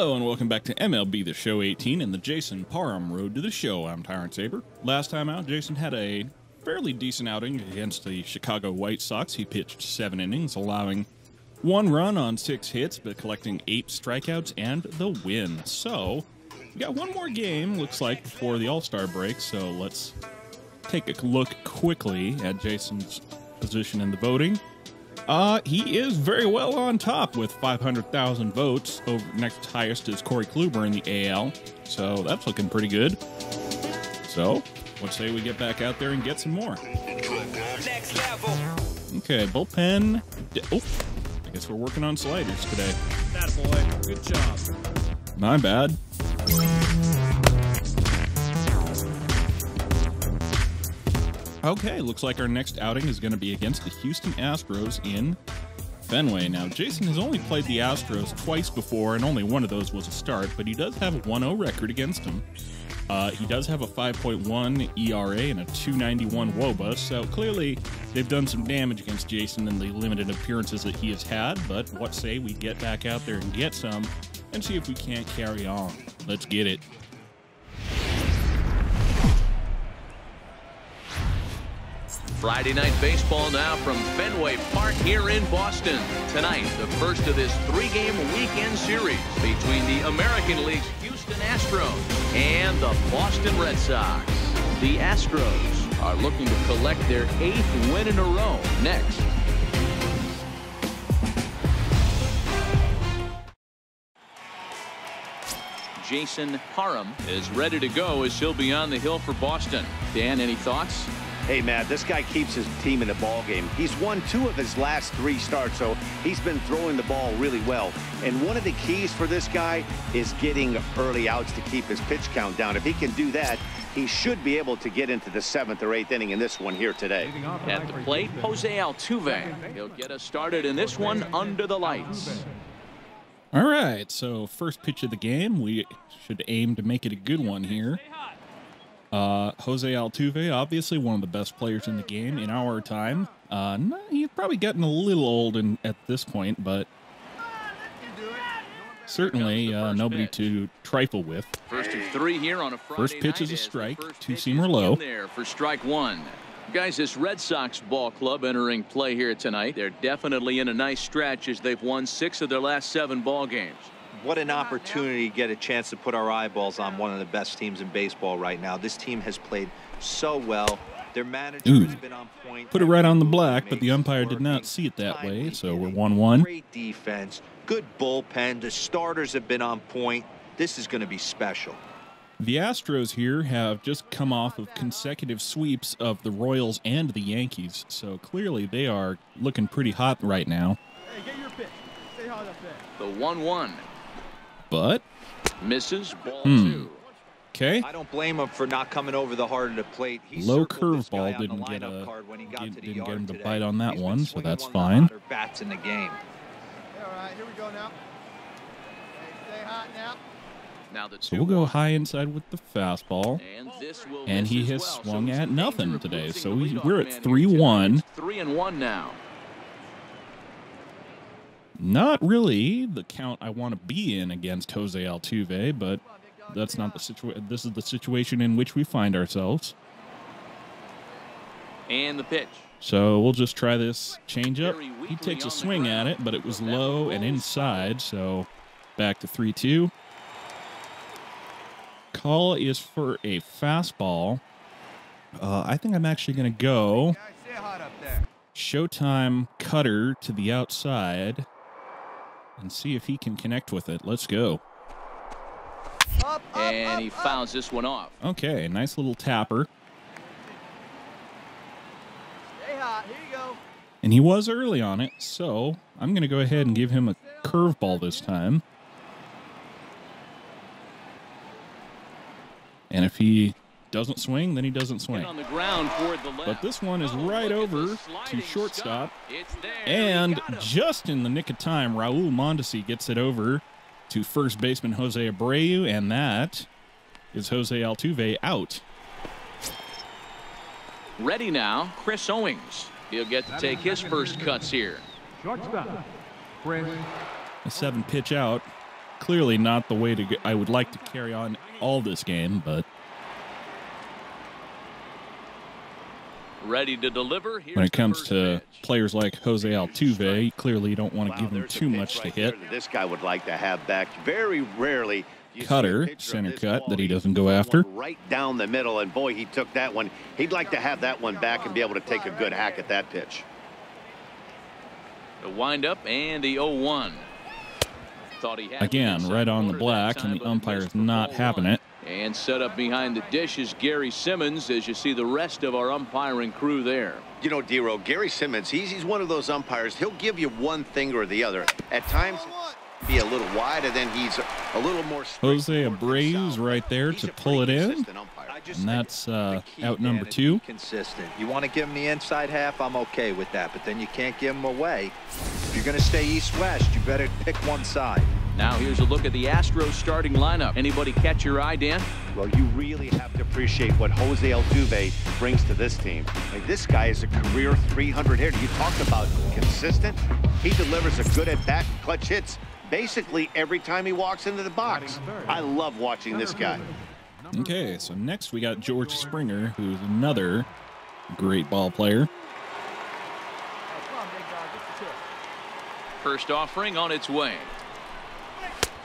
Hello and welcome back to MLB The Show 18 and the Jason Parham Road to the Show. I'm Tyrant Saber. Last time out, Jason had a fairly decent outing against the Chicago White Sox. He pitched 7 innings, allowing 1 run on 6 hits, but collecting 8 strikeouts and the win. So, we got one more game, looks like, before the All-Star break, so let's take a look quickly at Jason's position in the voting. He is very well on top with 500,000 votes. Over next highest is Corey Kluber in the AL, so that's looking pretty good. So, let's say we get back out there and get some more. Next level. Okay, bullpen. Oh, I guess we're working on sliders today. That boy. Good job. Not bad. Okay, looks like our next outing is going to be against the Houston Astros in Fenway. Now, Jason has only played the Astros twice before, and only one of those was a start, but he does have a 1-0 record against them. He does have a 5.1 ERA and a 291 WOBA, so clearly they've done some damage against Jason in the limited appearances that he has had, but what say we get back out there and get some and see if we can't carry on. Let's get it. Friday night baseball now from Fenway Park here in Boston. Tonight, the first of this 3-game weekend series between the American League's Houston Astros and the Boston Red Sox. The Astros are looking to collect their 8th win in a row next. Jason Parham is ready to go as he'll be on the hill for Boston. Dan, any thoughts? Hey, Matt, this guy keeps his team in the ball game. He's won 2 of his last 3 starts, so he's been throwing the ball really well. And one of the keys for this guy is getting early outs to keep his pitch count down. If he can do that, he should be able to get into the 7th or 8th inning in this one here today. At the plate, Jose Altuve. He'll get us started in this one under the lights. All right, so first pitch of the game, we should aim to make it a good one here. Jose Altuve, obviously one of the best players in the game in our time. He's probably getting a little old at this point, but certainly nobody to trifle with. First of 3 here on a Friday First pitch is a night strike, as the first 2-seamer pitch low. in there for strike 1. Guys, this Red Sox ball club entering play here tonight. They're definitely in a nice stretch as they've won 6 of their last 7 ball games. What an opportunity to get a chance to put our eyeballs on one of the best teams in baseball right now. This team has played so well. Their manager has been on point. Put it right on the black, but the umpire did not see it that way, so we're 1-1. Great defense, good bullpen. The starters have been on point. This is going to be special. The Astros here have just come off of consecutive sweeps of the Royals and the Yankees, so clearly they are looking pretty hot right now. Hey, get your pitch. Stay hot up there. The 1-1. But misses, ball 2. Okay. I don't blame him for not coming over the heart of the plate. He low curveball didn't get him to bite on that one, so that's fine. Bats in the game. All right, here we go now. Hey, stay hot now. So we'll go high inside with the fastball, and he has well. swung at nothing today. So we're at 3-1. 3-1 now. Not really the count I want to be in against Jose Altuve, but that's not the situation. This is the situation in which we find ourselves. And the pitch. So we'll just try this changeup. He takes a swing at it, but it was low and inside, so back to 3-2. Call is for a fastball. I think I'm actually going to go Showtime cutter to the outside and see if he can connect with it. Let's go. And he fouls this one off. Okay, nice little tapper. Stay hot. Here you go. And he was early on it, so I'm going to go ahead and give him a curveball this time. And if he doesn't swing, then he doesn't swing. On the ground toward the left. But this one is right over to shortstop. And just in the nick of time, Raul Mondesi gets it over to first baseman Jose Abreu, and that is Jose Altuve out. Ready now, Chris Owings. He'll get to take his first cuts here. Shortstop, Chris. A 7-pitch out. clearly not the way to go. I would like to carry on all this game, but Ready to deliver. when it comes to players like Jose Altuve, you clearly don't want to give him too much to hit. This guy would like to have back. Very rarely. Cutter, center cut that he doesn't go after. Right down the middle, and boy, he took that one. He'd like to have that one back and be able to take a good hack at that pitch. The windup and the 0-1. Thought he had Again, right on the black, and the umpire's not having it. And set up behind the dish is Gary Simmons, as you see the rest of our umpiring crew there. You know, D-Row, Gary Simmons, he's one of those umpires. He'll give you one thing or the other. At times, be a little wide, and then he's a little more. Jose Abreu's right there to pull it in, and that's out number 2. Consistent. You want to give him the inside half, I'm okay with that, but then you can't give him away. If you're going to stay east-west, you better pick one side. Now here's a look at the Astros starting lineup. Anybody catch your eye, Dan? Well, you really have to appreciate what Jose Altuve brings to this team. Like, this guy is a career 300 hitter. You talk about consistent. He delivers a good at-bat and clutch hits basically every time he walks into the box. I love watching this guy. Okay, so next we got George Springer, who's another great ball player. First offering on its way.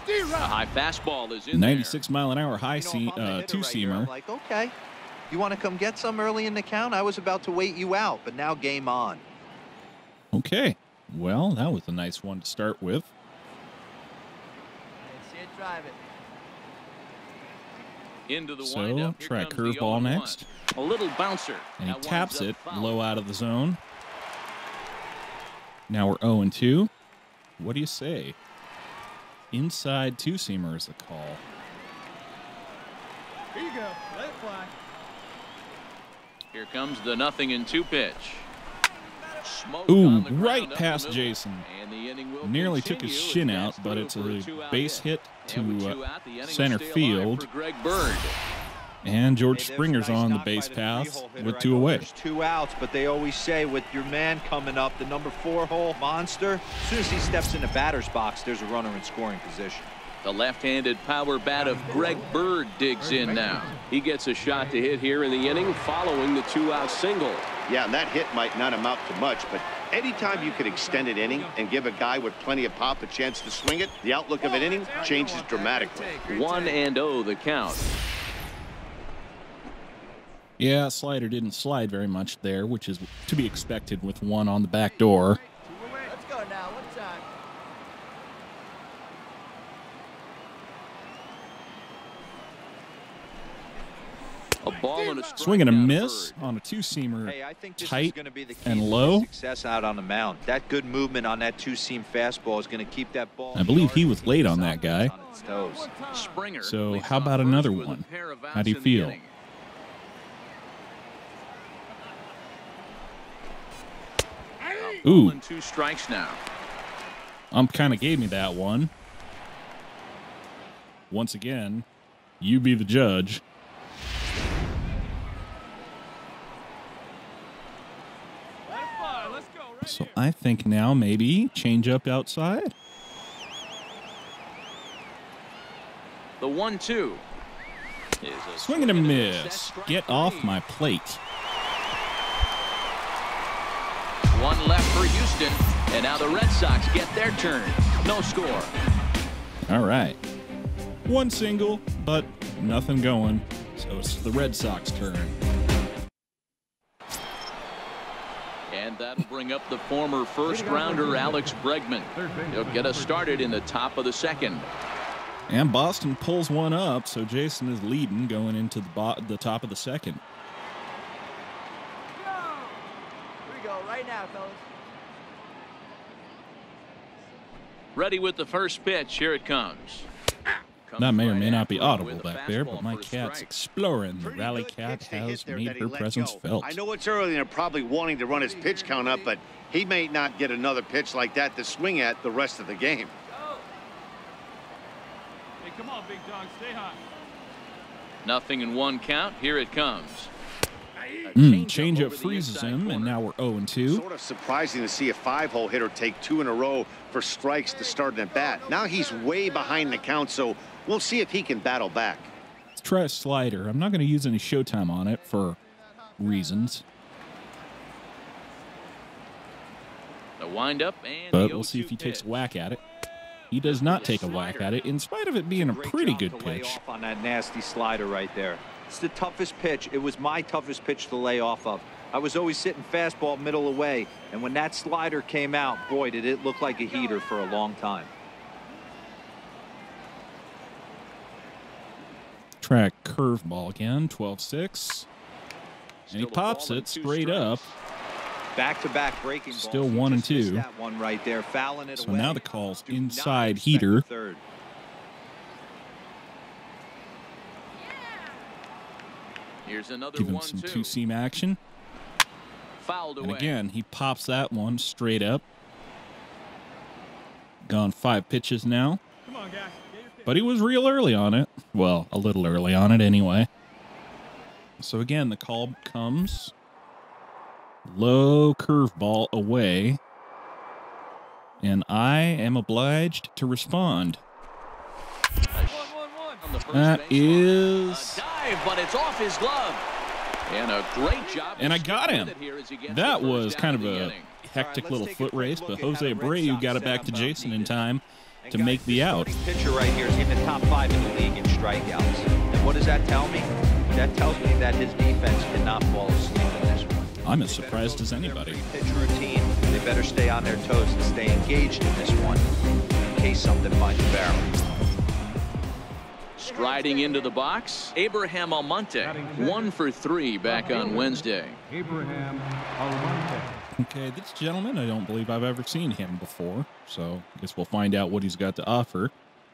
A high fastball is in 96 mile an hour high two-seamer. Like, okay, you want to come get some early in the count? I was about to wait you out, but now game on. Okay, well, that was a nice one to start with. Drive it. Into the So windup. try curveball next. A little bouncer. And he That taps winds it up foul. low out of the zone. Now we're 0-2. What do you say? Inside two-seamer is the call. Here you go. Let it fly. Here comes the 0-2 pitch. Smoked Ooh, on the ground right up the past middle. Jason. And the inning will Nearly took his continue shin as out, Nats but through it's for a two-out base hit. hit And with to 2 out, the inning center will stay alive field. for Greg Bird. And George Hey, there's Springer's a nice on the knock by base the path three-hole hitter. with I 2 know away. There's 2 outs, but they always say with your man coming up, the number 4 hole monster, as soon as he steps in the batter's box, there's a runner in scoring position. The left-handed power bat of Greg Bird digs in now. He gets a shot to hit here in the inning following the 2-out single. Yeah, and that hit might not amount to much, but anytime you can extend an inning and give a guy with plenty of pop a chance to swing it, the outlook of an inning changes dramatically. 1-0 the count. Yeah, slider didn't slide very much there, which is to be expected with one on the back door. Let's go now. One time. A ball and a strike. Swing and a now to miss Bird. on a two-seamer, Hey, I think this is tight going to be the key and to low. success out on the mound. That good movement on that 2-seam fastball is going to keep that ball. I believe he was late on that guy. On its toes. Springer. So leads how off about first another with a one? pair of How do you outs in the feel? inning. Ooh, 2 strikes now. kind of gave me that one. Once again, you be the judge. Let it fly. Let's go. Right So here. I think now maybe change up outside. The 1-2. is a Swing and a miss. Set strike Get 3. off my plate. One left for Houston, and now the Red Sox get their turn. No score. All right. One single, but nothing going. So it's the Red Sox turn. And that'll bring up the former first-rounder Alex Bregman. He'll get us started in the top of the second. And Boston pulls one up, so Jason is leading going into the top of the second. Go. Here we go. Right now, fellas. Ready with the first pitch. Here it comes. That may or may not be Comes right audible after back with a there, fastball but my for a cat's strike. exploring. The Pretty Rally good Cat pitch to hit has there made that he her let presence go. felt. I know it's early and they're probably wanting to run his pitch count up, but he may not get another pitch like that to swing at the rest of the game. Go. Hey, come on, big dog. Stay hot. 0-1 count. Here it comes. Changeup freezes him, and now we're 0-2. Sort of surprising to see a 5-hole hitter take 2 in a row for strikes to start an at-bat. Now he's way behind the count, so we'll see if he can battle back. Let's try a slider. I'm not going to use any showtime on it for reasons. The windup, and but we'll see if he takes a whack at it. He does not take a whack at it, in spite of it being a pretty good pitch. On that nasty slider right there. It's the toughest pitch. It was my toughest pitch to lay off of. I was always sitting fastball middle away, and when that slider came out, boy, did it look like a heater for a long time. Track curveball again, 12-6. And he pops it straight up. Back-to-back breaking balls. Still 1-2. That one right there, fouling it so away. Now the call's inside heater. Third. Here's another Give him some two-seam action. Fouled away. And again, he pops that one straight up. Gone 5 pitches now. Come on, guys. But he was real early on it. Well, a little early on it anyway. So again, the call comes. Low curveball away. And I am obliged to respond. That is... A dive, but it's off his glove. And a great job. And I got him. That was kind of a hectic little foot race, but Jose Abreu got it back to Jason in time to make the out. Pitcher right here is in the top 5 in the league in strikeouts. And what does that tell me? That tells me that his defense cannot fall asleep in this one. I'm as surprised as anybody. Pitch routine. They better stay on their toes and stay engaged in this one in case something finds a barrel. Striding into the box, Abraham Almonte, 1 for 3 back on Wednesday. Abraham Almonte. Okay, this gentleman, I don't believe I've ever seen him before, so I guess we'll find out what he's got to offer.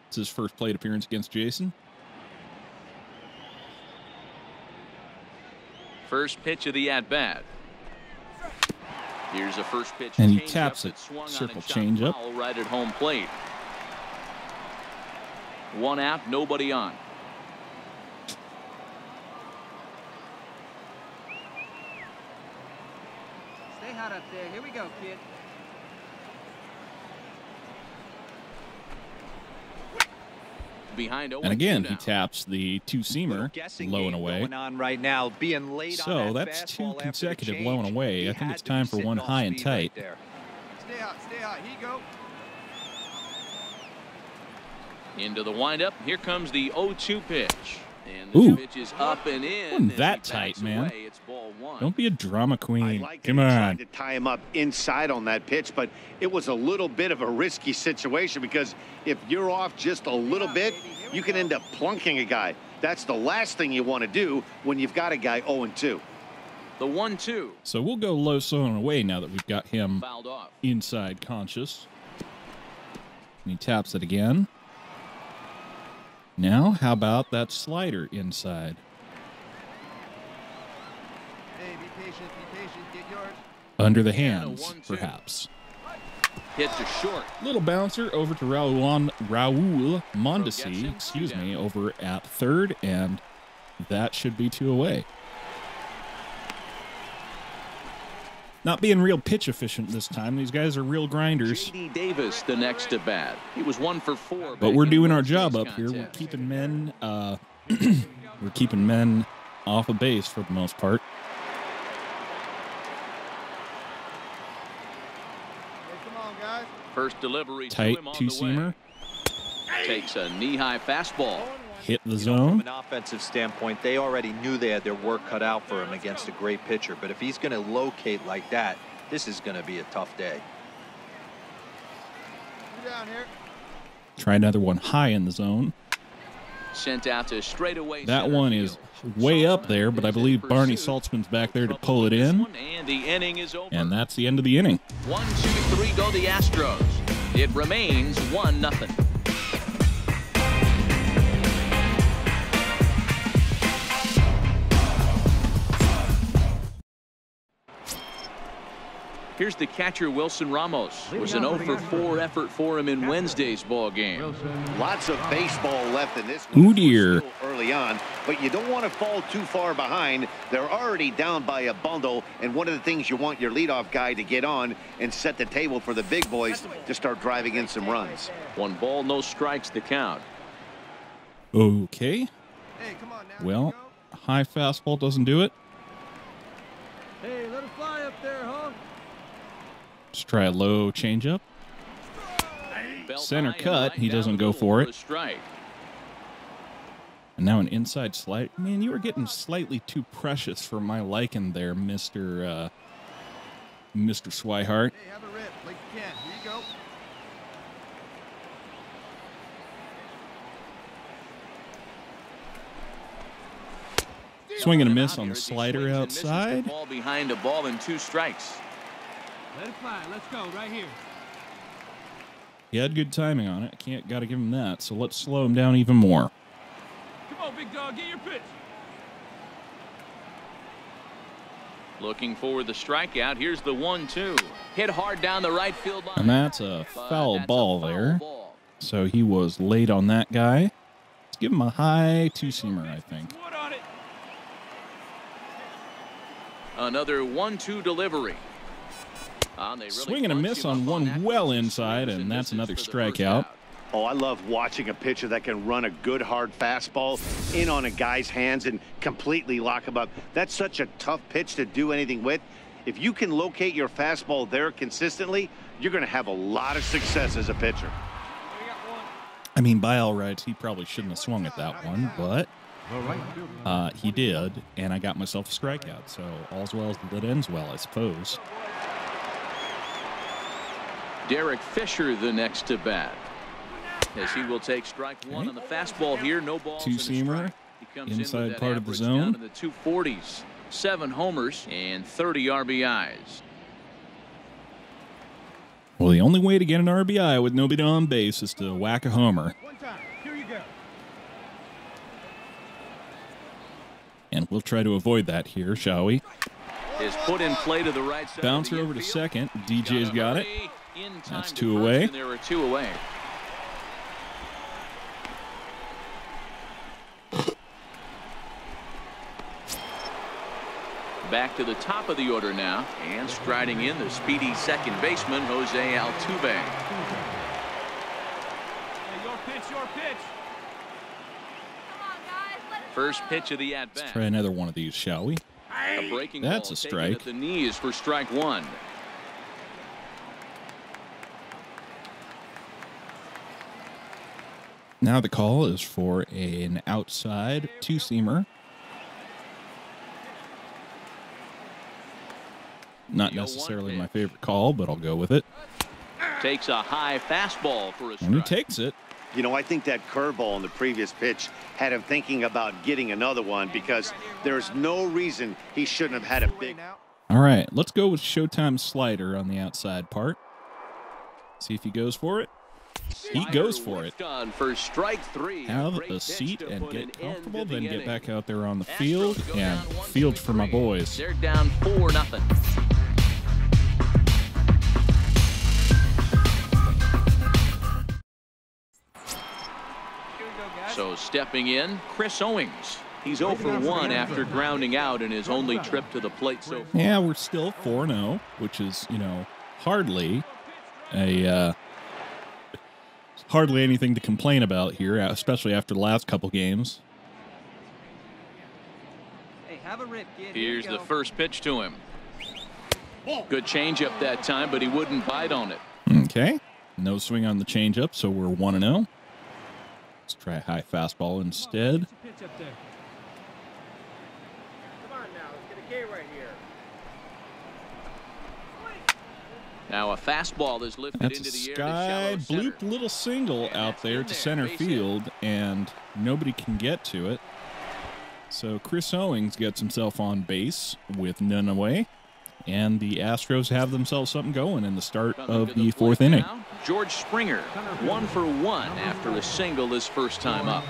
It's his first plate appearance against Jason. First pitch of the at-bat. Here's a first pitch. And he taps it, circle changeup. Right at home plate. 1 out, nobody on. Stay hot up there. Here we go, kid. Behind 0-2 And again, now. he taps the two-seamer low and away. Going on right now, being late So on that that's 2 fastball after consecutive the low and change. away. He I think had it's to time be for sitting one off high and speed right tight. there. Stay hot. Here you go. Into the windup. Here comes the 0-2 pitch. And Ooh. the pitch is up and in. Wasn't as that he tight, backs man. away. It's ball 1. Don't be a drama I queen. like Come that he on. tried to tie him up inside on that pitch, but it was a little bit of a risky situation because if you're off just a little bit, you can end up plunking a guy. That's the last thing you want to do when you've got a guy 0-2. The 1-2. So we'll go low, slow, and away now that we've got him Fouled off. inside conscious. And he taps it again. Now, how about that slider inside? Hey, be patient. Get yours. Under the And a hands, 1-2. perhaps. Hit to short. Little bouncer over to Raul Mondesi, excuse me, over at third, and that should be 2 away. Not being real pitch efficient this time. These guys are real grinders. J.D. Davis, the next at bat. He was 1 for 4. But we're doing our job up here. We're keeping men we're keeping men off of base for the most part. Hey, come on, guys. First delivery Tight to him on two-seamer. the way. Takes a knee-high fastball. Hit the From zone. an offensive standpoint, they already knew they had their work cut out for him against a great pitcher. But if he's going to locate like that, this is going to be a tough day. Get down here. Try another one high in the zone. Sent out to straightaway. That center one field. is way up there, but I believe Barney Saltzman's back there to pull it in. And the inning is over. And that's the end of the inning. 1, 2, 3 go the Astros. It remains 1-0. Here's the catcher, Wilson Ramos. It was an 0-for-4 effort for him in Wednesday's ball game. Lots of baseball left in this Ooh, one. dear. Early on, but you don't want to fall too far behind. They're already down by a bundle, and one of the things you want your leadoff guy to get on and set the table for the big boys to start driving in some runs. 1 ball, no strikes to count. Okay. Hey, come on now. Well, high fastball doesn't do it. Hey, let it fly up there, huh? Let's try a low changeup. Center cut. He doesn't go for it. And now an inside slide. Man, you were getting slightly too precious for my liking there, Mr. Swihart. Hey, have a rip like you can. Here you go. Swing and a miss on the slider outside. Ball behind a ball and 2 strikes. Let it fly. Let's go right here. He had good timing on it. Got to give him that. So let's slow him down even more. Come on, big dog. Get your pitch. Looking for the strikeout. Here's the 1-2. Hit hard down the right field line. And that's a foul ball there. So he was late on that guy. Let's give him a high 2-seamer, I think. What on it? Another 1-2 delivery. Swing and a miss on one well inside, and that's another strikeout. Oh, I love watching a pitcher that can run a good hard fastball in on a guy's hands and completely lock him up. That's such a tough pitch to do anything with. If you can locate your fastball there consistently, you're going to have a lot of success as a pitcher. I mean, by all rights, he probably shouldn't have swung at that one, but he did, and I got myself a strikeout. So all's well that ends well, I suppose. Derek Fisher the next to bat, as he will take strike 1 on the fastball here. No balls. 2-seamer inside part of the zone. Down in the 240s, 7 homers and 30 RBIs. Well, the only way to get an RBI with nobody on base is to whack a homer. One time. Here you go. And we'll try to avoid that here, shall we? Is put in play to the right side. Bouncer over to second. DJ's got it. That's 2 away. There were 2 away. Back to the top of the order now, and striding in the speedy second baseman, Jose Altuve. Hey, your pitch, your pitch. First pitch of the at-bat. Let's try another one of these, shall we? A breaking That's ball a taken strike. at the knees for strike 1. Now the call is for an outside 2-seamer. Not necessarily my favorite call, but I'll go with it. Takes a high fastball for a strike. And he takes it. You know, I think that curveball in the previous pitch had him thinking about getting another one because there's no reason he shouldn't have had a big. All right, let's go with Showtime slider on the outside part. See if he goes for it. He goes for it. Done for strike 3. Have a seat and get comfortable, then get back out there on the field and field for my boys. They're down 4-0. So stepping in, Chris Owings. He's 0 for 1 after grounding out in his only trip to the plate so far. Yeah, we're still 4-0, which is, you know, hardly anything to complain about here, especially after the last couple games. Hey, have a rip, kid. Here's the first pitch to him. Good changeup that time, but he wouldn't bite on it. Okay, no swing on the changeup, so we're 1-0. Let's try a high fastball instead. Pitch up there. Come on now, let's get a K right here. Now a fastball is lifted That's into a the air. sky to shallow bloop center. little single out there to center field, and nobody can get to it. So Chris Owings gets himself on base with none away, and the Astros have themselves something going in the start of the 4th inning. Now, George Springer, 1 for 1 after a single his first time up.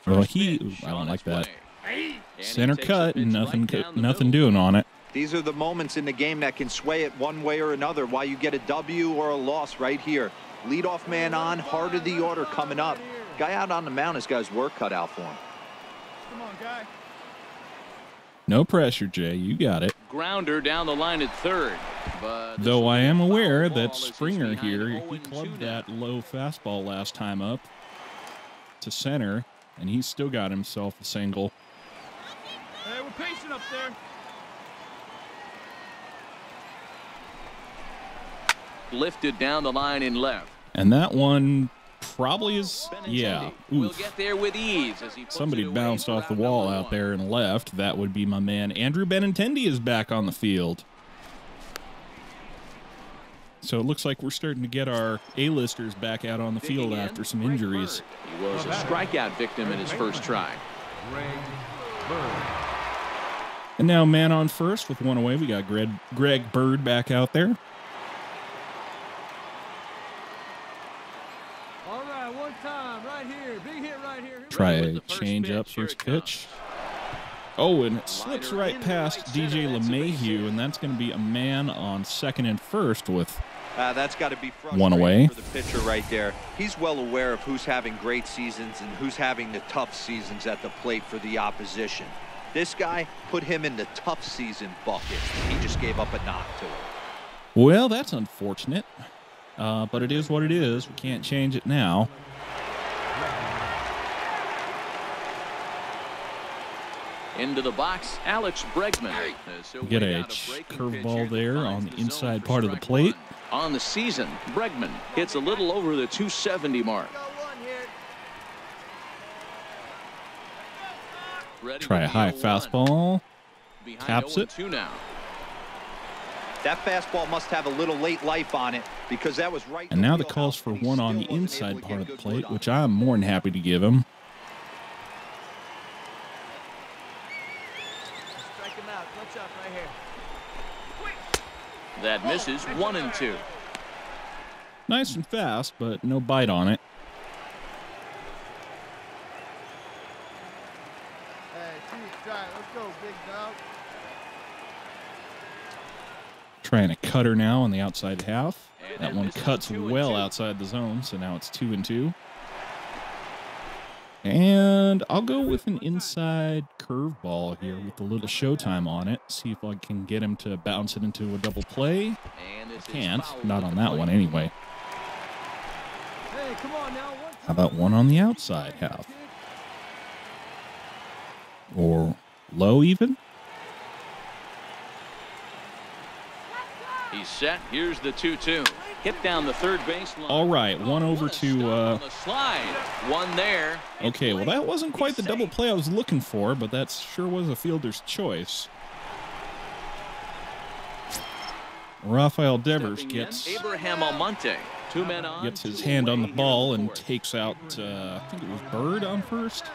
Well, I don't like that. Center cut, nothing doing on it. These are the moments in the game that can sway it one way or another, why you get a W or a loss right here. Leadoff man on, heart of the order coming up. Guy out on the mound has got his work cut out for him. Come on, guy. No pressure, Jay. You got it. Grounder down the line at third. But though I am aware that Springer here, he clubbed that low fastball last time up to center, and he's still got himself a single. Hey, we're patient up there. Lifted down the line in left. And that one probably is, yeah. Will get there with ease as he somebody bounced off the wall out there and left. That would be my man Andrew Benintendi is back on the field. So it looks like we're starting to get our A-listers back out on the field after some injuries. He was a strikeout victim in his first try. And now man on first with one away. We got Greg Bird back out there. All right, one time, right here. Big hit right here. Try a change up first pitch. Oh, and it slips right past DJ LeMahieu, and that's going to be a man on second and first with that's got to be one away for the pitcher right there. He's well aware of who's having great seasons and who's having the tough seasons at the plate for the opposition. This guy put him in the tough season bucket. He just gave up a knock to him. Well, that's unfortunate, but it is what it is. We can't change it now. Into the box, Alex Bregman. Get a curveball there on the inside part of the plate. On the season, Bregman hits a little over the 270 mark. Try a high fastball. Taps it. That fastball must have a little late life on it because that was right. And now the call's for one on the inside part of the plate, which I'm more than happy to give him. That misses 1-2. Nice and fast, but no bite on it. Hey, let's go, big dog. Trying a cutter now on the outside half. That one cuts well outside the zone, so now it's 2-2. And I'll go with an inside curveball here with a little showtime on it. See if I can get him to bounce it into a double play. Can't. Not on that one anyway. Hey, come on now. How about one on the outside half? Or low even? He's set. Here's the 2-2. Hit down the third baseline. All right, one over to slide. One there. Okay, well that wasn't quite the double play I was looking for, but that sure was a fielder's choice. Rafael Devers gets Abraham Almonte. Two men on. Gets his hand on the ball and takes out I think it was Bird on first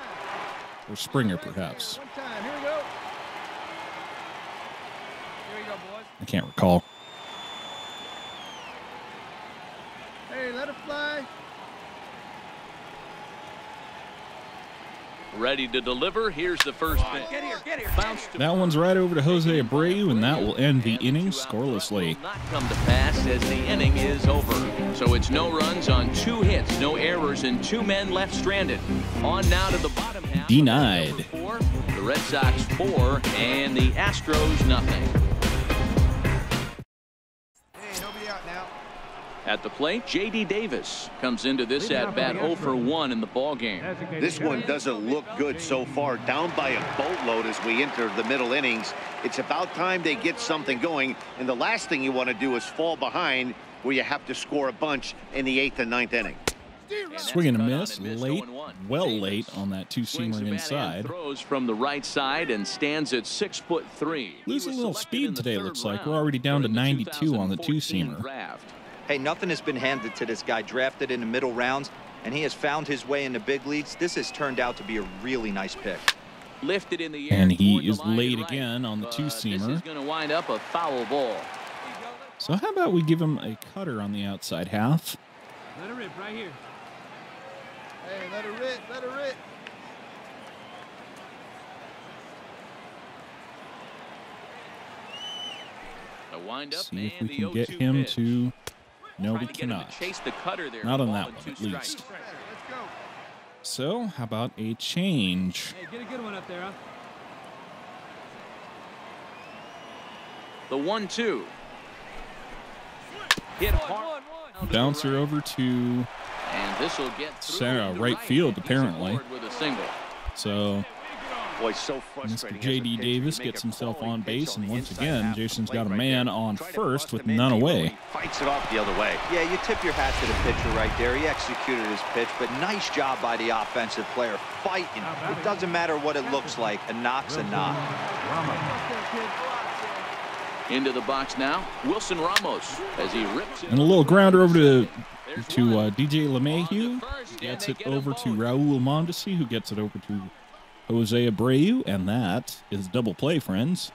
or Springer perhaps. One time. Here we go. Here we go, boys. I can't recall. Hey, let it fly. Ready to deliver. Here's the first pitch. Get here, get here. That one's right over to Jose Abreu, and that will end the inning scorelessly. Not come to pass as the inning is over. So it's no runs on 2 hits, no errors, and 2 men left stranded. On now to the bottom half. Denied. The Red Sox 4 and the Astros nothing. Hey, nobody out now. At the plate, J.D. Davis comes into this at-bat 0 for 1 in the ballgame. This one doesn't look good so far. Down by a boatload as we enter the middle innings. It's about time they get something going. And the last thing you want to do is fall behind where you have to score a bunch in the 8th and 9th inning. Swing and a miss, late, well late on that two-seamer inside. Throws from the right side and stands at 6'3". Losing a little speed today, looks like. We're already down to 92 on the two-seamer. Hey, nothing has been handed to this guy. Drafted in the middle rounds, and he has found his way in the big leagues. This has turned out to be a really nice pick. Lifted in the air. And he is late again on the two-seamer. This is going to wind up a foul ball. So how about we give him a cutter on the outside half? Let it rip right here. Hey, let it rip, let it rip. The windup See if and we the can get 0-2 him pitch. to. No, we Trying to get him cannot. to chase the cutter there. Not on Ball that and one, 2 at strikes. least. Let's go. So, how about a change? Hey, get a good one up there, huh? The 1-2. Hit hard. Bouncer over to And this will get center, right field, apparently. With a single. So, Boy, so Mr. frustrating. J.D. Davis gets himself on base, and once again, Jason's got a man on first with none away. Fights it off the other way. Yeah, you tip your hat to the pitcher right there. He executed his pitch, but nice job by the offensive player fighting. It doesn't matter what it looks like. A knock's a knock. Into the box now, Wilson Ramos as he rips it. And a little grounder over to DJ LeMahieu. Gets it over to Raul Mondesi, who gets it over to Jose Abreu, and that is double play, friends.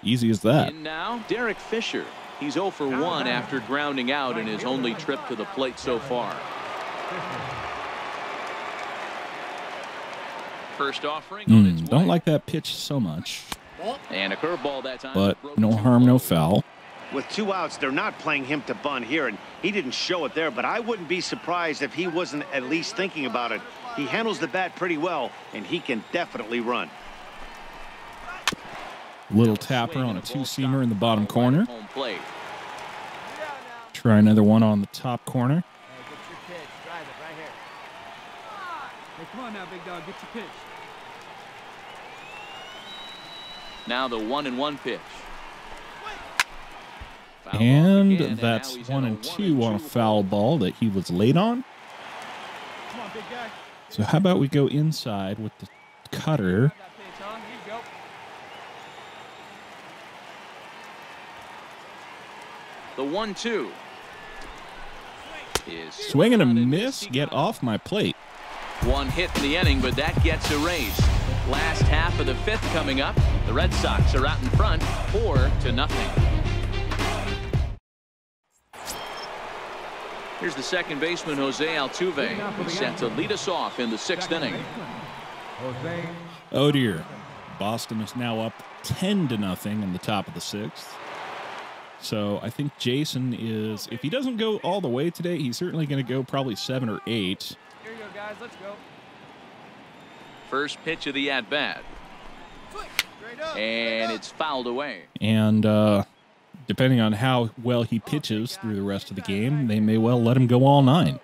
Easy as that. And now, Derek Fisher. He's 0 for 1 after grounding out in his only trip to the plate so far. First offering on its Don't way. like that pitch so much, And a curveball that time. but broke no too harm, no low. foul. With 2 outs, they're not playing him to bunt here, and he didn't show it there, but I wouldn't be surprised if he wasn't at least thinking about it. He handles the bat pretty well, and he can definitely run. Little tapper on a two-seamer in the bottom corner. Home plate. Try another one on the top corner. Hey, get your pitch. Drive it right here. Hey, come on now, big dog. Get your pitch. Now the 1-1 pitch. Foul ball And again, that's now he's in 1 and 2 on a foul ball that he was late on. Come on, big guy. So how about we go inside with the cutter. That pitch, huh? Here you go. The 1-2 is Swing and a miss. Get off my plate. one hit in the inning, but that gets erased. Last half of the 5th coming up. The Red Sox are out in front, 4-0. Here's the second baseman, Jose Altuve. He's set to lead us off in the 6th inning. Jose Oh dear. Boston is now up 10-0 in the top of the 6th. So I think Jason is, if he doesn't go all the way today, he's certainly going to go probably 7 or 8. Here you go, guys. Let's go. First pitch of the at-bat. And it's fouled away. And depending on how well he pitches through the rest of the game, they may well let him go all 9.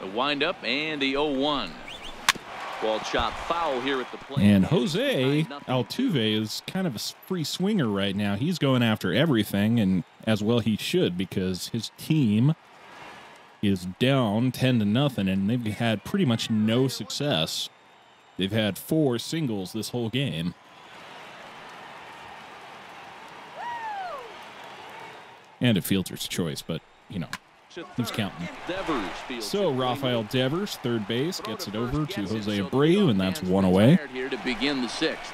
The windup and the 0-1. Ball chopped foul here at the plate. And Jose Altuve is kind of a free swinger right now. He's going after everything, and as well he should, because his team is down 10-0, and they've had pretty much no success. They've had 4 singles this whole game. And a fielder's choice, but, you know, who's counting? So Rafael Devers, third base, gets it over to Jose Abreu, and that's 1 away. Here to begin the 6th.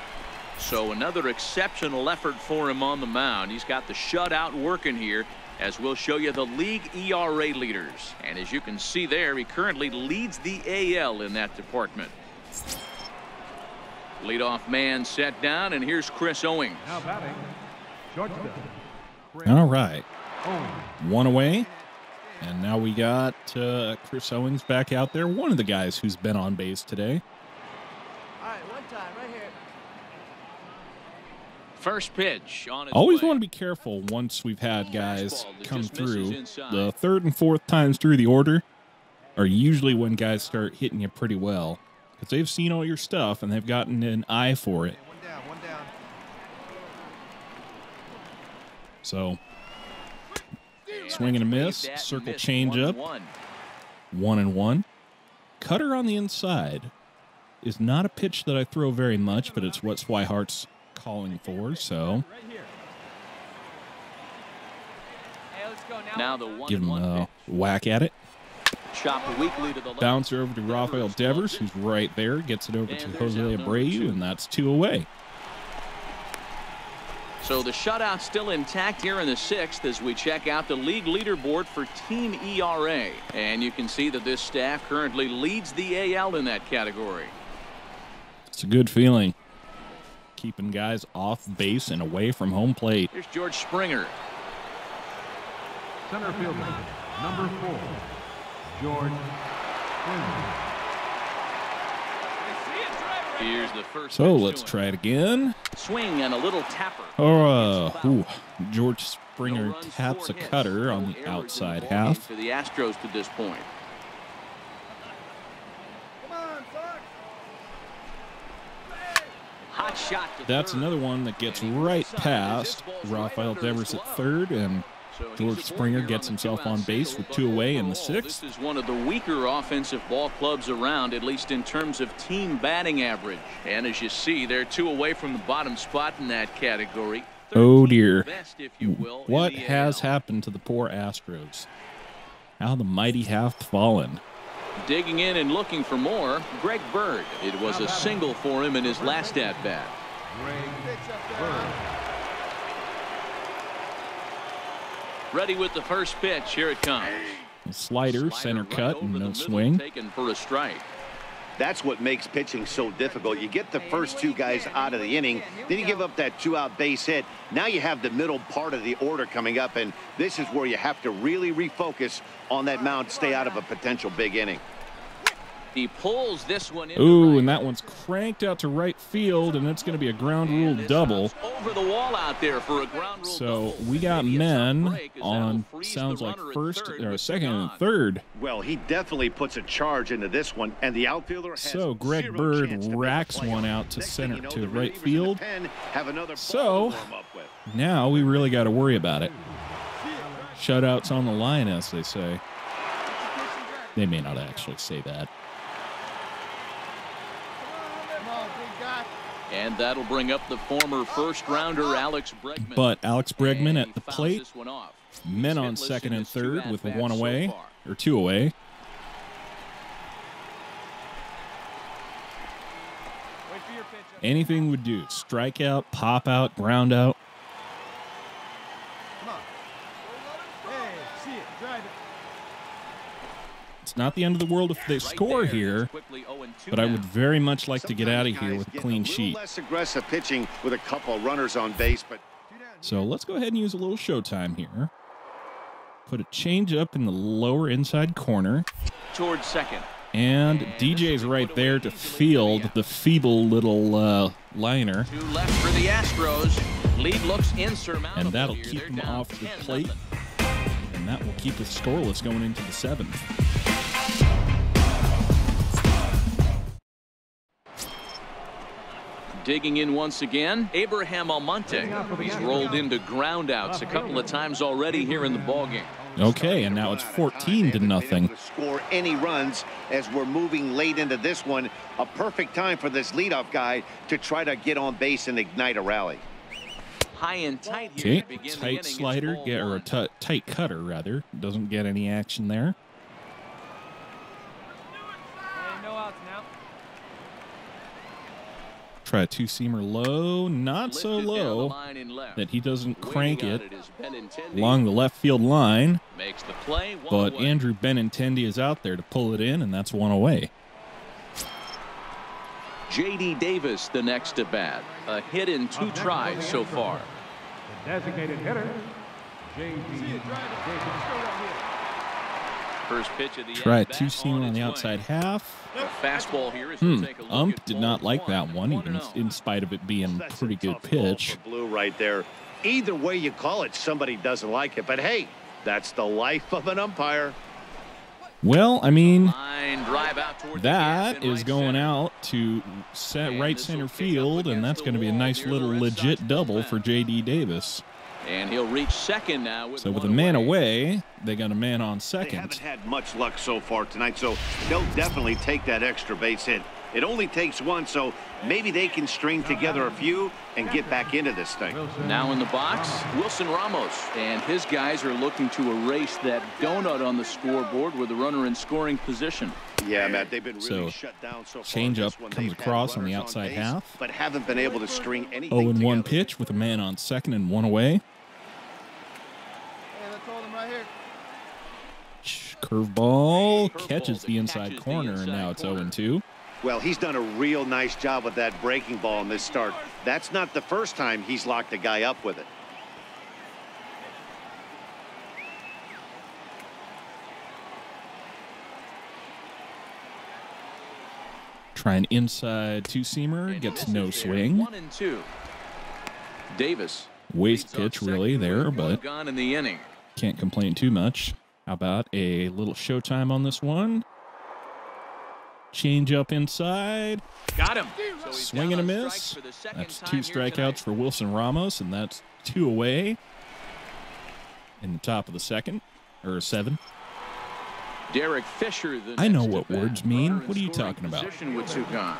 So another exceptional effort for him on the mound. He's got the shutout working here, as we'll show you the league ERA leaders. And as you can see there, he currently leads the AL in that department. Leadoff man set down, and here's Chris Owings. now batting. Shortstop. All right. Owings. 1 away. And now we got Chris Owings back out there, one of the guys who's been on base today. All right, one time right here. First pitch on its Always way. want to be careful once we've had guys come through. The 3rd and 4th times through the order are usually when guys start hitting you pretty well, because they've seen all your stuff and they've gotten an eye for it. One down, one down. So, swing and a miss, circle change up, 1-1. Cutter on the inside is not a pitch that I throw very much, but it's what Swihart's calling for, so Right here. Hey, let's go Now the give him 1-1 a pitch. whack at it. Chopped weakly to the left. Bouncer over to Rafael Devers, who's right there, gets it over to Jose Abreu, and that's 2 away. So the shutout still intact here in the 6th as we check out the league leaderboard for team ERA. And you can see that this staff currently leads the AL in that category. It's a good feeling. Keeping guys off base and away from home plate. Here's George Springer. Center fielder, number 4, George Springer. Here's the first. So let's try it again. Swing and a little tapper. George Springer taps a cutter on the outside half. For the Astros to this point. Hot shot. That's another one that gets right past Rafael Devers at third, and George Springer gets himself on base with 2 away in the 6th. This is one of the weaker offensive ball clubs around, at least in terms of team batting average. And as you see, they're 2 away from the bottom spot in that category. Oh dear. Best, if you will, What in the has AL. happened to the poor Astros? How the mighty have fallen. Digging in and looking for more, Greg Bird. It was a single for him in his last at-bat. Greg Bird. Ready with the first pitch. Here it comes. A slider, center right cut, over and the no middle, swing. Taken for a strike. That's what makes pitching so difficult. You get the first 2 guys out of the inning, then you give up that 2-out base hit. Now you have the middle part of the order coming up, and this is where you have to really refocus on that mound, stay out of a potential big inning. He pulls this one in. Ooh, and that one's cranked out to right field, and it's going to be a ground rule double. Over the wall out there for a ground rule So double. we got Maybe a men tough break, as on, that'll freeze sounds the like runner at first third or with second two and on. third. Well, he definitely puts a charge into this one, and the outfielder has So Greg zero Bird chance to make a racks play one on it. out to Next thing center you know, to the right relievers in the field. pen have another So ball to warm up with. now we really got to worry about it. Shutouts on the line, as they say. They may not actually say that. And that'll bring up the former first-rounder Alex Bregman. But Alex Bregman And at he the fouls plate. this one off. Men on Hitless second in and his 2 third with a at-bats 1 so away, far. or 2 away. Anything would do. Strikeout, pop out, ground out. Come on. Hey, see it. Drive it. It's not the end of the world if they Right score there, here, it's quickly 0-2 but I now. would very much like to get out of here Sometimes with a guys clean get sheet. less aggressive pitching with a couple runners on base, but So let's go ahead and use a little showtime here. Put a change up in the lower inside corner. Towards second. And DJ's right there to field the feeble little liner. 2 left for the Astros. Lead looks insurmountable. And that'll here. keep They're him down off the 10-0. plate. And that will keep us scoreless going into the 7th. Digging in once again, Abraham Almonte. He's rolled into groundouts a couple of times already here in the ballgame. Okay, and now it's 14 to nothing. to score any runs as we're moving late into this one. A perfect time for this leadoff guy to try to get on base and ignite a rally. High and tight here. Okay, to begin the tight inning. It's slider, ball or a one. tight cutter, rather. Doesn't get any action there. Hey, no outs now. Try a 2-seamer low, not so Lifted down the low line in left. that he doesn't Waiting crank on it is Benintendi. along the left field line. Makes the play. But away. Andrew Benintendi is out there to pull it in, and that's 1 away. J.D. Davis, the next to bat. A hit in 2 tries so far. The designated hitter, J.D. See it. Drive it. Let's go right here. First pitch of the Try a at-bat 2-seamer on its the way. outside half. The fastball here is to take a look Ump at did ball not like that one, even 1-0. in spite of it being a That's pretty good tough call pitch. for Blue right there. Either way you call it, somebody doesn't like it. But hey, that's the life of an umpire. Well, I mean, Line drive out toward the gap that in is right going center. out to right this will center kick up field, and against that's the going to be a wall nice near the little Red Sox legit double bullpen. for J.D. Davis. And he'll reach second now with So with a one man away, they got a man on They haven't second. had much luck so far tonight, so they'll definitely take that extra base hit. It only takes one, so maybe they can string together a few and get back into this thing. Now in the box, Wilson Ramos. And his guys are looking to erase that donut on the scoreboard with the runner in scoring position. Yeah, Matt, they've been really So, shut down so far. change in this up one. comes They've had across on the runners outside base, half. but haven't been able to string anything 0-1 together. pitch with a man on second and 1 away. Hey, let's hold him right here. Curveball Curveball catches that the inside catches the corner, and inside now it's corner. 0-2. Well, he's done a real nice job with that breaking ball in this start. That's not the first time he's locked a guy up with it. Try an inside two-seamer, gets no swing. 1-2. Davis. Waste pitch really there, but gone in the inning. Can't complain too much. How about a little showtime on this one? Change up inside. Got him. So Swing and a miss. That's 2 strikeouts for Wilson Ramos, and that's 2 away in the top of the second, or 7. Derek Fisher. I know what words mean. What are you talking about? With Sugan.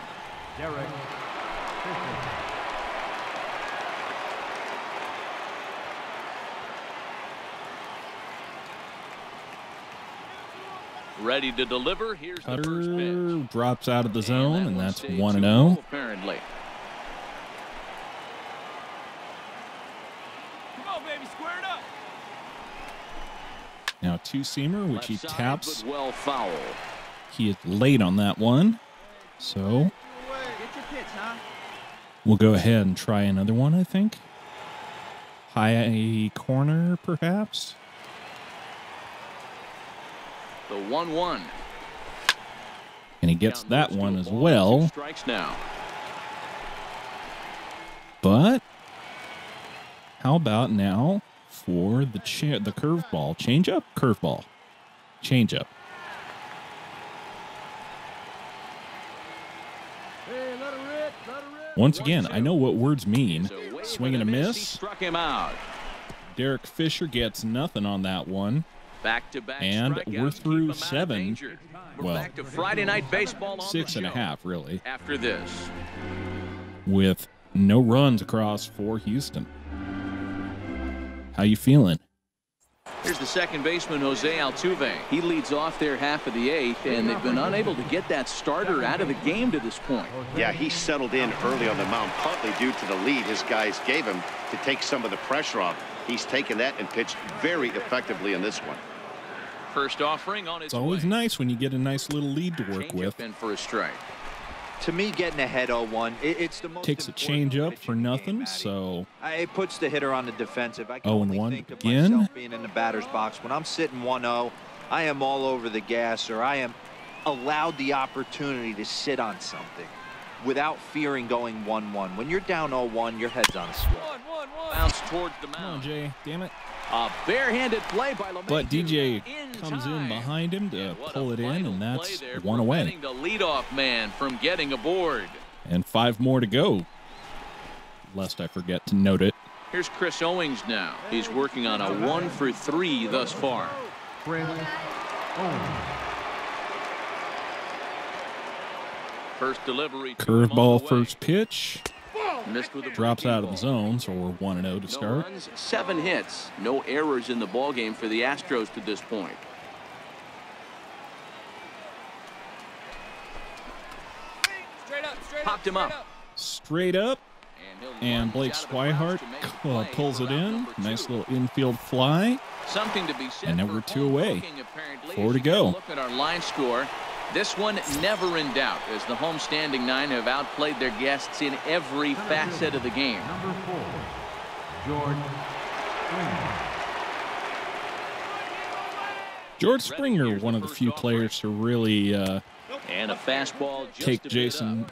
Derek Fisher. Ready to deliver. Here's the first Cutter pitch. drops out of the zone, and that's stayed 1-0. Apparently. Come on, baby, square it up. Now two-seamer, which he Left side, taps. but well foul. He is late on that one, so Get your pitch, huh? we'll go ahead and try another one, I think. High corner, perhaps. The 1-1. And he gets Count that moves to one a as ball, well. 2 strikes now. But how about now for the curveball? Change up, curveball. Change up. Hey, let her rip, let her rip. Once again, I know what words mean. So away Swing with and a He miss. struck him out. Derek Fisher gets nothing on that one. Back-to-back And strikeouts we're keep through him out of 7. danger. We're Well, back to Friday Night Baseball on the 6.5, show really, after this. with no runs across for Houston. How you feeling? Here's the second baseman, Jose Altuve. He leads off their half of the 8th, and they've been unable to get that starter out of the game to this point. Yeah, he settled in early on the mound, partly due to the lead his guys gave him to take some of the pressure off. He's taken that and pitched very effectively in this one. First offering on its It's always way. nice when you get a nice little lead to work Change with. up in for a strike. To me, getting ahead 0-1, it's the most Takes a important change up pitch for in the nothing, game, Matty. so It puts the hitter on the defensive. I can 0-1 only think of again. myself being in the batter's box. When I'm sitting 1-0, I am all over the gas, or I am allowed the opportunity to sit on something without fearing going 1-1. When you're down 0-1, your head's on a swivel. Bounce towards the come on, mound. Jay. Damn it. A barehanded play by Lamet. But DJ in comes time. in behind him to And what pull a it in, vital and play that's there, 1 away. preventing the leadoff man from getting aboard. And 5 more to go, lest I forget to note it. Here's Chris Owings now. He's working on a 1 for 3 thus far. Chris Owens. First delivery. to him on the Curveball way. first pitch. Missed with a Drops breaking out of the ball. zone, so we're 1-0 to No start. runs, 7 hits. No errors in the ballgame for the Astros to this point. Straight up, straight Popped him straight up. Straight up, he'll and lunge Blake out of the grounds Swihart to make a play pulls for it out in. number Nice 2. little infield fly. Something to be said. And now for we're 2 home away. cooking, apparently. 4 As to you get a go. Look at our line score. This one never in doubt, as the home-standing 9 have outplayed their guests in every facet of the game. Number 4, George Springer. George Springer, one of the few players to really And a fastball just take a bit Jason, up.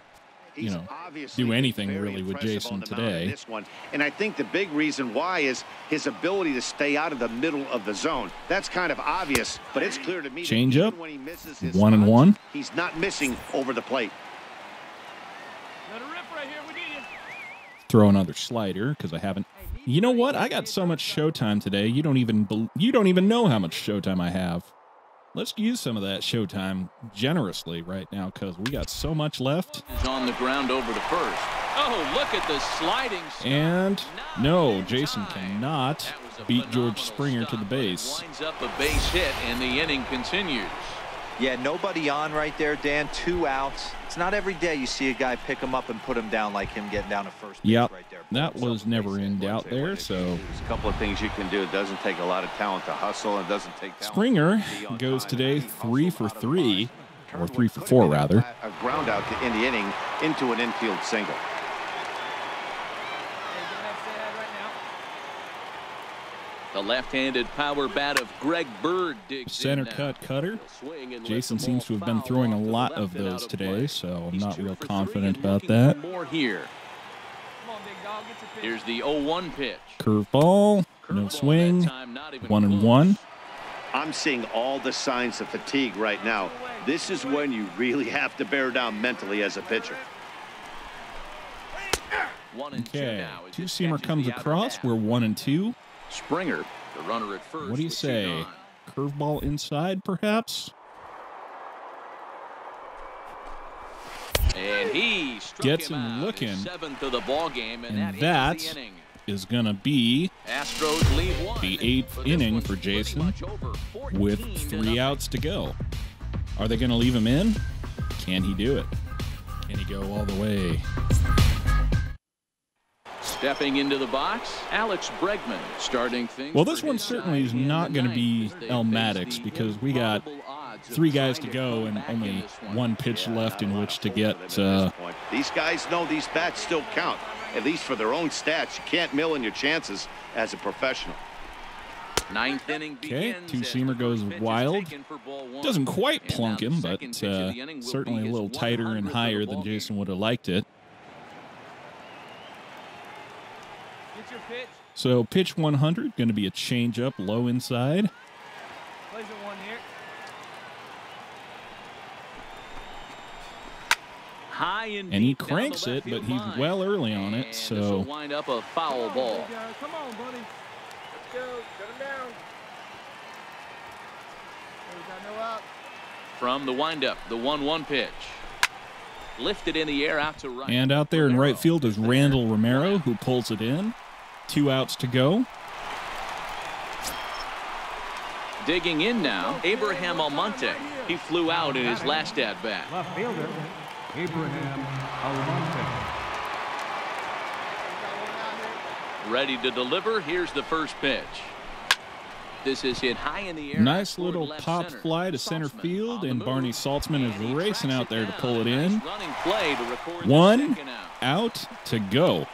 you know, Obviously do anything very really with impressive Jason on the mound in today. this one. And I think the big reason why is his ability to stay out of the middle of the zone. That's kind of obvious, but it's clear to me Change that up. even when he misses his 1-1. spots, he's not missing over the plate. Let her rip right here, we need you. Throw another slider because I haven't. You know what? I got so much showtime today. You don't even know how much showtime I have. Let's use some of that showtime generously right now because we got so much left. Is on the ground over to first. Oh, look at the sliding. And Not no, in Jason time. cannot That was a beat phenomenal George Springer to stop, the but it base. winds up a base hit, and the inning continues. Yeah, nobody on right there, Dan. 2 outs. It's not every day you see a guy pick him up and put him down like him getting down to first base Yep, right there. that was never in doubt there. So There's a couple of things you can do. It doesn't take a lot of talent to hustle. It doesn't take talent Springer to be on goes time. today He hustled 3 for out of 3. return or 3 for what could 4 have been rather. a ground out in the inning into an infield single. The left-handed power bat of Greg Bird digs Center in now. cut cutter. Swing and Jason lets the seems to ball have been foul throwing a off to the lot left of and out those of today, play. so I'm He's not 2 real for 3 confident and about looking that. for more here. Come on, big dog, get your pitch. Here's the 0-1 pitch. Curveball, no Curveball swing, that time, not even 1-1. close. I'm seeing all the signs of fatigue right now. This is when you really have to bear down mentally as a pitcher. 1-2 Okay, now as he two-seamer catches comes the outer across. half. We're 1-2. Springer, the runner at first. What do you with 2 say? gone. Curveball inside, perhaps? And he struck Gets him him out, looking. his 7th of the ball game, and And that that ends the inning. is going to be Astros lead 1. the 8th But this inning one's for pretty Jason much over, with 14-0. 3 outs to go. Are they going to leave him in? Can he do it? Can he go all the way? Stepping into the box, Alex Bregman starting things. Well, this for one his certainly is side in not the going to ninth be as they El face Maddox the because we got improbable odds of 3 guys to trying go come and back only in this one. 1 pitch Yeah, left not a in lot which of to hope get. for them at this point. These guys know these bats still count, at least for their own stats. You can't mill in your chances as a professional. 9th inning Okay, begins two-seamer as the goes first pitch is wild. taken for ball 1. Doesn't quite And plunk now the him, but second pitch of the inning will certainly be a his little tighter and 100th of the higher than ball game. Jason would have liked it. Get your pitch. So pitch 100, going to be a changeup low inside. Plays it 1 here. High and And he deep down the cranks left it, but field he's line. well early on And it, this will so wind up a foul ball. Come on, buddy. Let's go. Shut him down. We got no out. From the windup, the 1-1 pitch. Lifted in the air out to right. and out there in Romero. right field is Randall Romero, who pulls it in. 2 outs to go. Digging in now, Abraham Almonte. He flew out in his last at-bat. Left fielder, Abraham Almonte. Ready to deliver. Here's the first pitch. This is hit high in the air. Nice toward little left pop center. fly to center Saltzman field, on the and move. Barney Saltzman is And he racing tracks out there it to down. pull it A in. nice running play to record the 1 second out. out to go.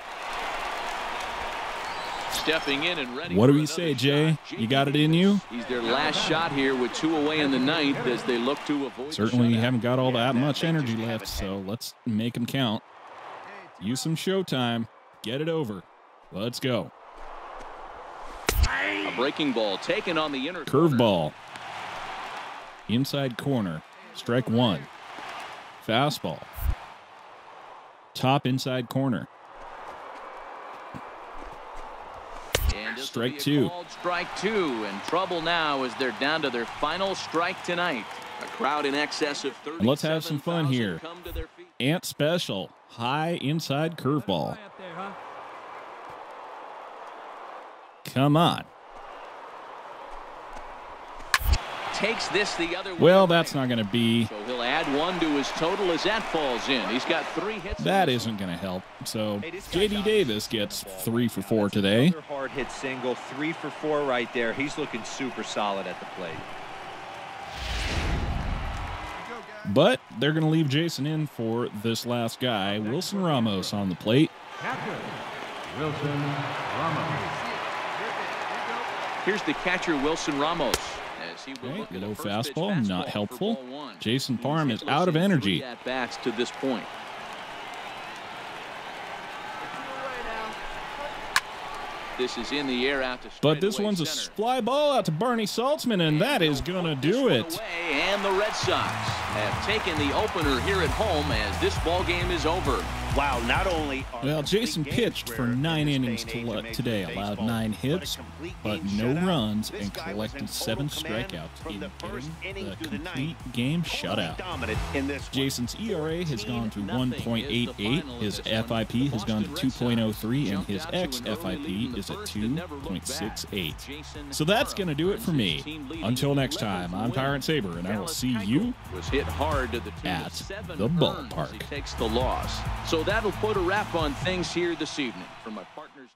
Stepping in and ready. What do for you another say, Jay? shot. You got it in you? He's their last shot here with 2 away in the ninth as they look to avoid Certainly the shutout. haven't got all that much they energy just have left, it. so let's make them count. Use some showtime. Get it over. Let's go. A breaking ball taken on the inner corner. Curveball. Inside corner. Strike 1. Fastball. Top inside corner. And this will Strike be a 2. called strike 2, and trouble now as they're down to their final strike tonight. A crowd in excess of 30. And let's have some fun here. Come to their feet. Ant special. High inside curveball. Up there, huh? Come on. Takes this the other way. Well, that's not going to be. So he'll add 1 to his total as that falls in. He's got 3 hits. That isn't going to help. So J.D. Davis gets 3 for 4 today. Another hard hit single, 3 for 4 right there. He's looking super solid at the plate. But they're going to leave Jason in for this last guy, Wilson Ramos, on the plate. Catcher, Wilson Ramos. Here's the catcher, Wilson Ramos. As he will Okay, look at low the first pitch fastball, not for helpful. ball 1. Jason He's Parham is hitless out of in energy. 3 at-bats to this point. This is in the air out to But this straightaway one's a center. fly ball out to Barney Saltzman, and that is going to do This it. one away, and the Red Sox have taken the opener here at home as this ball game is over. Wow, not only are Well, complete Jason games pitched for rare in 9 this innings day and age of Major today, League allowed Baseball, 9 but a hits, complete but game no shutout. runs, This and guy was collected in 7 total command strikeouts from in the first getting inning the through the complete ninth. game Totally shutout. dominant in this one. Jason's ERA has gone to 1.88, his FIP has gone to 2.03, and his xFIP is at 2.68. So that's going to do it for me. Until next time, I'm Tyrant Saber, and I will see you Was hit hard to the tune at of 7 the earned ballpark. as he takes the loss. So that'll put a wrap on things here this evening. From my partners